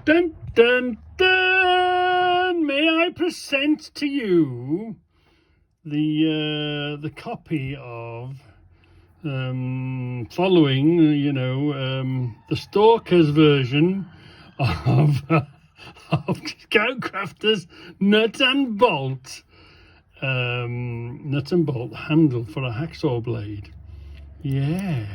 Dun dun dun! May I present to you the copy of following, the Stalker's version of of Scoutcrafter's nut and bolt handle for a hacksaw blade. Yeah.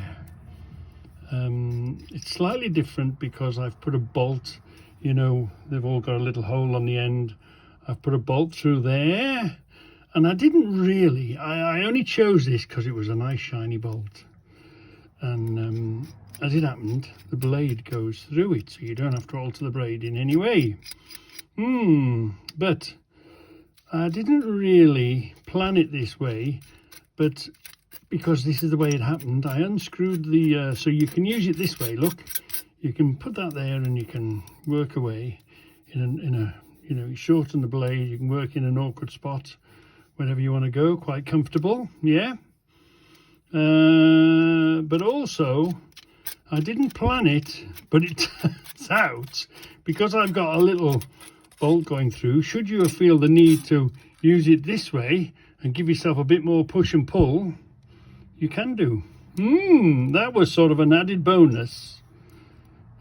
It's slightly different because I've put a bolt, they've all got a little hole on the end. I've put a bolt through there, and I didn't really, I only chose this because it was a nice shiny bolt. And as it happened, the blade goes through it, so you don't have to alter the blade in any way. But I didn't really plan it this way, but because this is the way it happened, I unscrewed the so you can use it this way. Look, you can put that there and you can work away in a you shorten the blade, you can work in an awkward spot wherever you want to go, quite comfortable. Yeah. But also I didn't plan it, but it turns out, because I've got a little bolt going through, should you feel the need to use it this way and give yourself a bit more push and pull, you can do. That was sort of an added bonus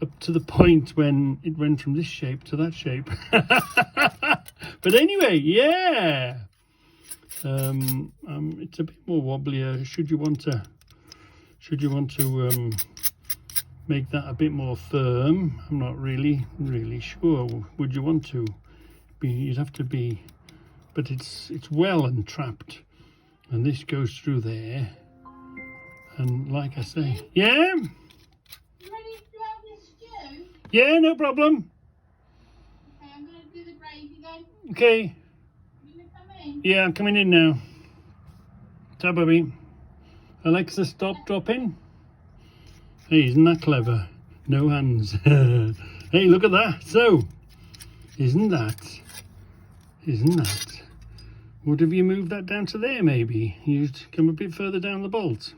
up to the point when it went from this shape to that shape. But anyway, yeah. It's a bit more wobblier. Should you want to make that a bit more firm? I'm not really sure. Would you want to be? You'd have to be, but it's well entrapped, and this goes through there. And like I say, yeah? You ready to have this stew? Yeah, no problem. Okay, I'm going to do the gravy then. Okay. You going to come in? Yeah, I'm coming in now. Ta, Bubby. Alexa, stop, drop in. Hey, isn't that clever? No hands. Hey, look at that. So, isn't that? Would have you moved that down to there maybe? You'd come a bit further down the bolt.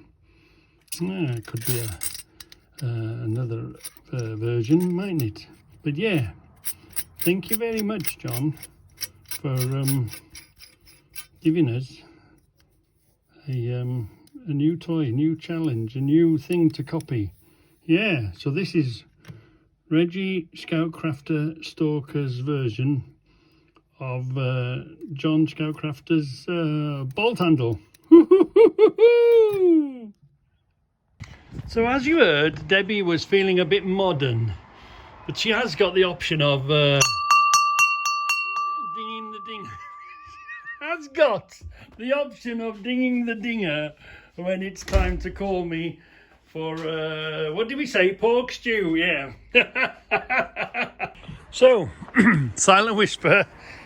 It could be another version, mightn't it? But yeah, thank you very much, John, for giving us a new toy, a new challenge, a new thing to copy. Yeah, so this is Reggie Scoutcrafter Stalker's version of John Scoutcrafter's bolt handle. So as you heard, Debbie was feeling a bit modern, but she has got the option of dinging the dinger. Has got the option of dinging the dinger when it's time to call me for what did we say? Pork stew, yeah. So Silent Whisper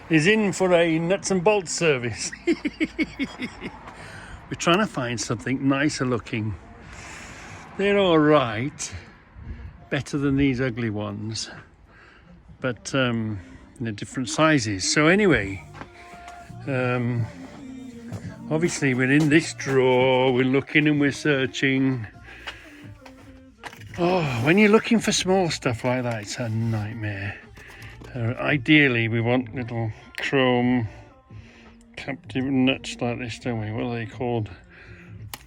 is in for a nuts and bolts service. We're trying to find something nicer looking. They're all right, better than these ugly ones, but they're different sizes. So anyway, obviously we're in this drawer, we're looking and we're searching. Oh, when you're looking for small stuff like that, it's a nightmare. Ideally, we want little chrome captive nuts like this, don't we? What are they called?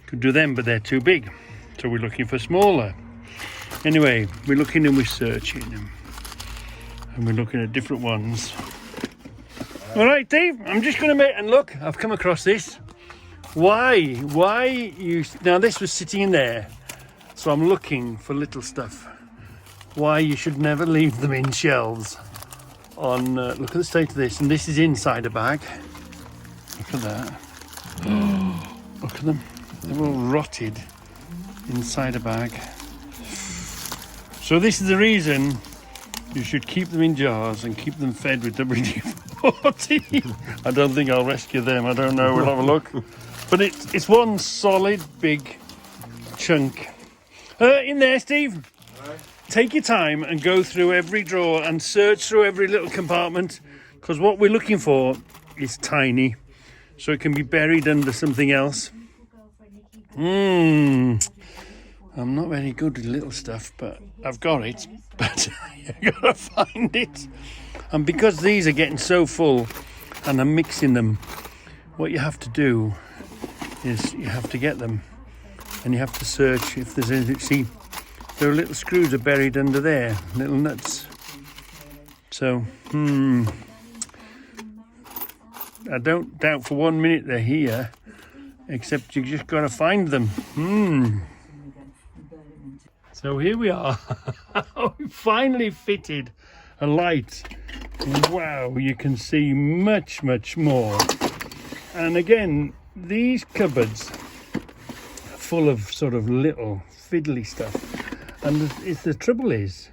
Could do them, but they're too big. So we're looking for smaller. Anyway, we're looking and we're searching them. And we're looking at different ones. All right, Dave, I'm just going to make, and look, I've come across this. Why you, now this was sitting in there. So I'm looking for little stuff. Why you should never leave them in shelves. Look at the state of this, and this is inside a bag. Look at that. Look at them. They're all rotted inside a bag. So this is the reason you should keep them in jars and keep them fed with WD-40. I don't think I'll rescue them. I don't know. We'll have a look. But it's one solid big chunk. In there, Steve. Take your time and go through every drawer and search through every little compartment, because what we're looking for is tiny, so it can be buried under something else. I'm not very good with little stuff, but I've got it, but you gotta find it. And because these are getting so full and I'm mixing them, what you have to do is you have to get them and you have to search if there's anything. See, there are little screws are buried under there, little nuts. So, I don't doubt for 1 minute they're here, except you just got to find them. So here we are. We finally fitted a light. Wow, you can see much, much more. And again, these cupboards are full of sort of little fiddly stuff. And the trouble is,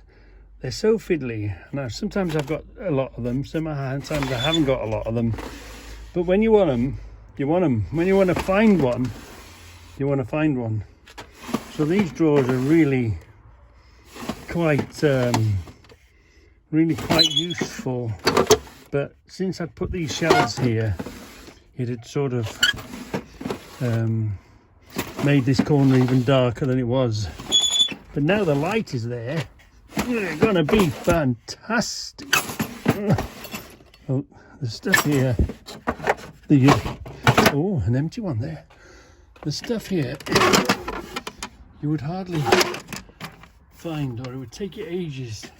they're so fiddly. Now, sometimes I've got a lot of them, sometimes I haven't got a lot of them. But when you want them, you want them. When you want to find one, you want to find one. So these drawers are really quite useful. But since I'd put these shelves here, it had sort of made this corner even darker than it was. But now the light is there, it's gonna be fantastic. Oh, the stuff here. Oh, an empty one there. The stuff here you would hardly find, or it would take you ages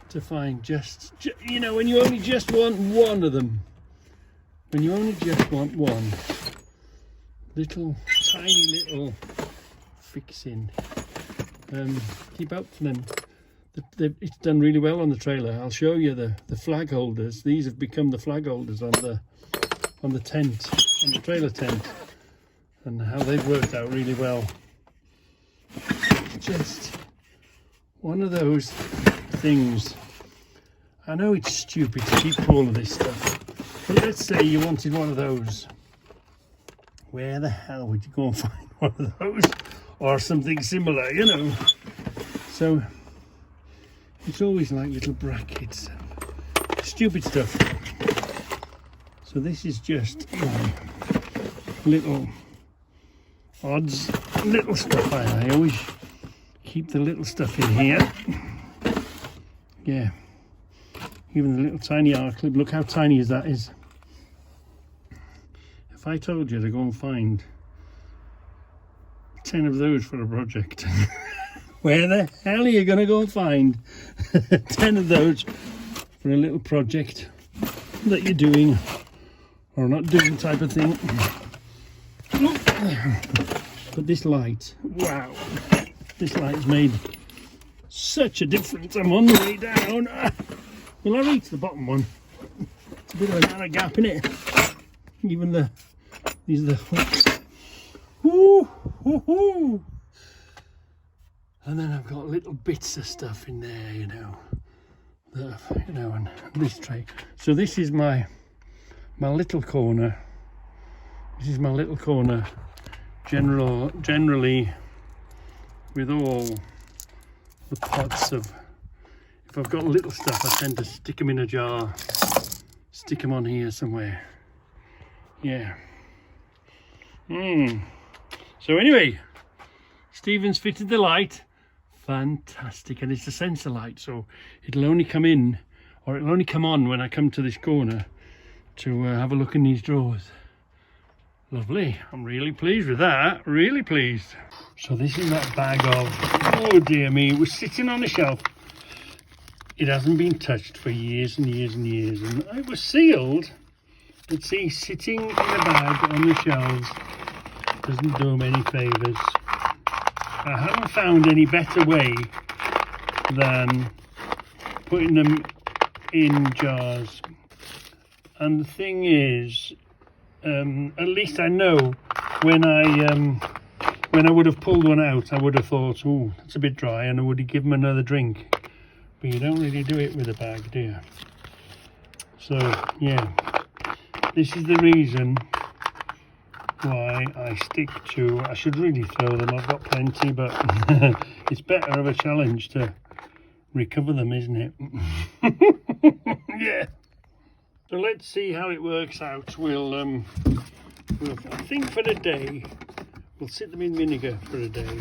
to find. Just you know, when you only just want one of them. When you only just want one tiny little fixing. Keep out for them. It's done really well on the trailer. I'll show you the flag holders. These have become the flag holders on the tent, on the trailer tent, and how they've worked out really well. Just one of those things. I know it's stupid to keep all of this stuff, but let's say you wanted one of those. Where the hell would you go and find one of those? Or something similar, you know. So it's always like little brackets, stupid stuff. So this is just little odds, little stuff. I always keep the little stuff in here. Yeah, even the little tiny R clip. Look how tiny that is. If I told you to go and find 10 of those for a project, where the hell are you going to go and find 10 of those for a little project that you're doing or not doing type of thing? But this light, wow, this light's made such a difference. I'm on the way down. Will I reach the bottom one? It's a bit of a narrow gap in it. Even these are the hooks. Woo, woo, woo. And then I've got little bits of stuff in there, you know, and this tray. So this is my little corner. This is my little corner. Generally, with all the pots of, if I've got little stuff, I tend to stick them in a jar, stick them on here somewhere. Yeah. So anyway, Stephen's fitted the light. Fantastic. And it's a sensor light, so it'll only come in, or it'll only come on when I come to this corner to have a look in these drawers. Lovely. I'm really pleased with that. Really pleased. So this is that bag of, oh dear me, it was sitting on the shelf. It hasn't been touched for years and years and years, and it was sealed. But see, sitting in a bag on the shelves doesn't do them any favours. I haven't found any better way than putting them in jars. And the thing is, at least I know when I would have pulled one out, I would have thought, oh, it's a bit dry, and I would have given them another drink. But you don't really do it with a bag, do you? So yeah, this is the reason why I stick to, I should really throw them, I've got plenty, but it's better of a challenge to recover them, isn't it? Yeah. So let's see how it works out. We'll I think for the day we'll sit them in vinegar for a day,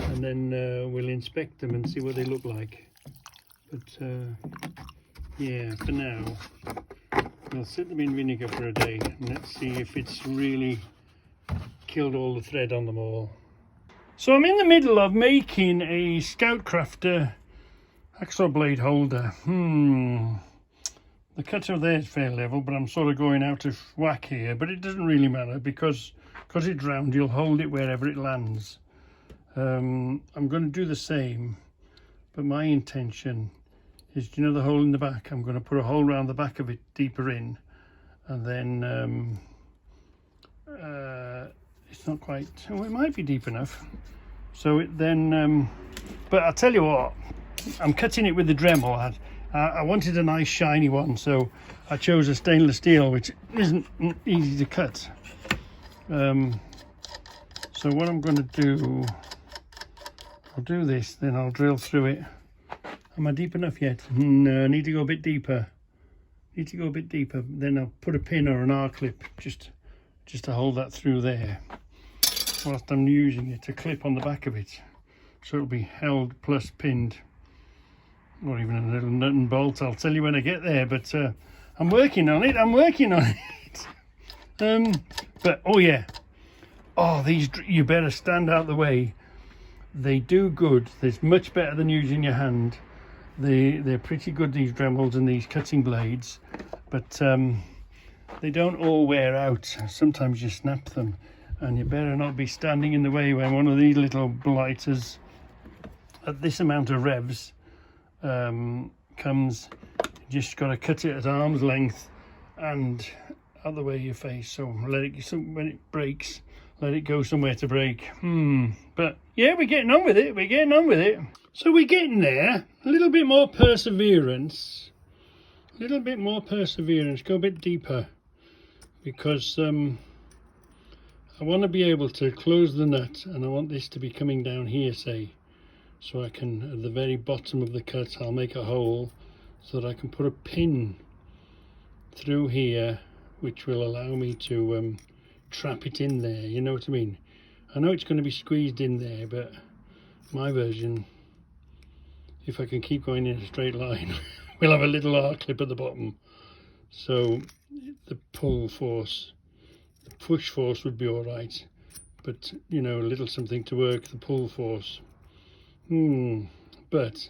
and then we'll inspect them and see what they look like. But yeah, for now we'll sit them in vinegar for a day and let's see if it's really killed all the thread on them all. So I'm in the middle of making a Scoutcrafter hacksaw blade holder. The cutter there is fair level, but I'm sort of going out of whack here, but it doesn't really matter because it's round, you'll hold it wherever it lands. I'm going to do the same, but my intention is, do you know the hole in the back? I'm going to put a hole around the back of it deeper in, and then it's not quite, oh, it might be deep enough. So it then, but I'll tell you what, I'm cutting it with the Dremel. I wanted a nice shiny one, so I chose a stainless steel, which isn't easy to cut. So what I'm going to do, I'll do this, then I'll drill through it. Am I deep enough yet? No, I need to go a bit deeper. Then I'll put a pin or an R-clip just to hold that through there, whilst I'm using it to clip on the back of it, so it'll be held plus pinned, or even a little nut and bolt. I'll tell you when I get there, but I'm working on it. But oh yeah, oh, these, you better stand out the way. They do good. It's much better than using your hand. They're pretty good, these Dremels and these cutting blades, but they don't all wear out. Sometimes you snap them, and you better not be standing in the way when one of these little blighters at this amount of revs comes. You just got to cut it at arm's length and out of the way of your face. So let it, so when it breaks, let it go somewhere to break. But yeah, we're getting on with it. So we're getting there. A little bit more perseverance. Go a bit deeper, because I want to be able to close the nut, and I want this to be coming down here, say, so I can, at the very bottom of the cut, I'll make a hole so that I can put a pin through here, which will allow me to trap it in there, you know what I mean? I know it's going to be squeezed in there, but my version, if I can keep going in a straight line, we'll have a little R-clip at the bottom, so the pull force, the push force would be all right, but you know, a little something to work the pull force. But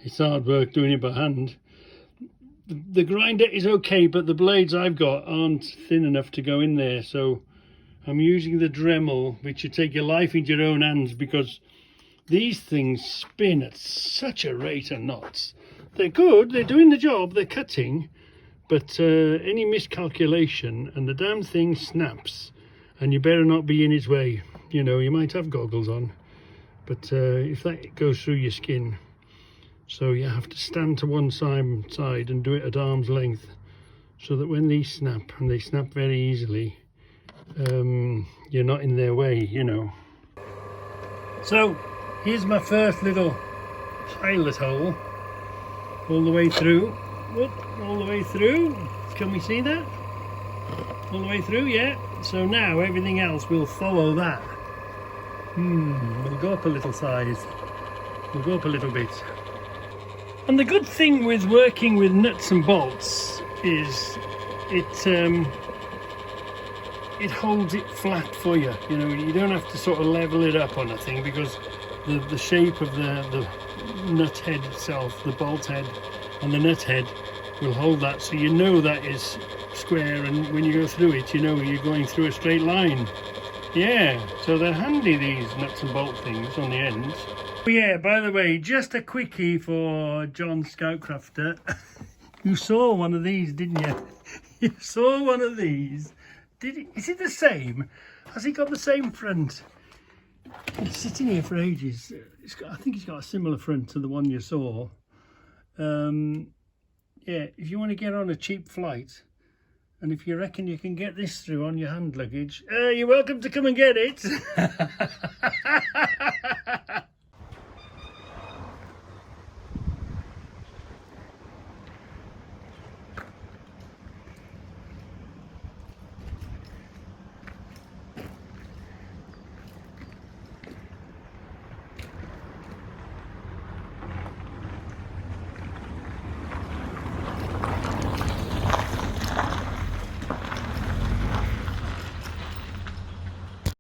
it's hard work doing it by hand. The grinder is okay, but the blades I've got aren't thin enough to go in there, so I'm using the Dremel, which you take your life into your own hands, because these things spin at such a rate of knots. They're good, they're doing the job, they're cutting, but any miscalculation and the damn thing snaps, and you better not be in its way. You know, you might have goggles on, but if that goes through your skin, so you have to stand to one side and do it at arm's length, so that when these snap, and they snap very easily, you're not in their way, you know. So here's my first little pilot hole, all the way through. Whoop, all the way through. Can we see that? All the way through, yeah. So now everything else will follow that. We'll go up a little size. We'll go up a little bit. And the good thing with working with nuts and bolts is it holds it flat for you. You know, you don't have to sort of level it up on a thing, because the shape of the nut head itself, the bolt head and the nut head, will hold that, so you know that is square, and when you go through it, you know you're going through a straight line. Yeah, so they're handy, these nuts and bolt things on the ends. Yeah, by the way, just a quickie for John Scoutcrafter. You saw one of these, didn't you? You saw one of these. Is it the same? Has he got the same front? It's sitting here for ages. I think he's got a similar front to the one you saw. Yeah, if you want to get on a cheap flight, and if you reckon you can get this through on your hand luggage, you're welcome to come and get it.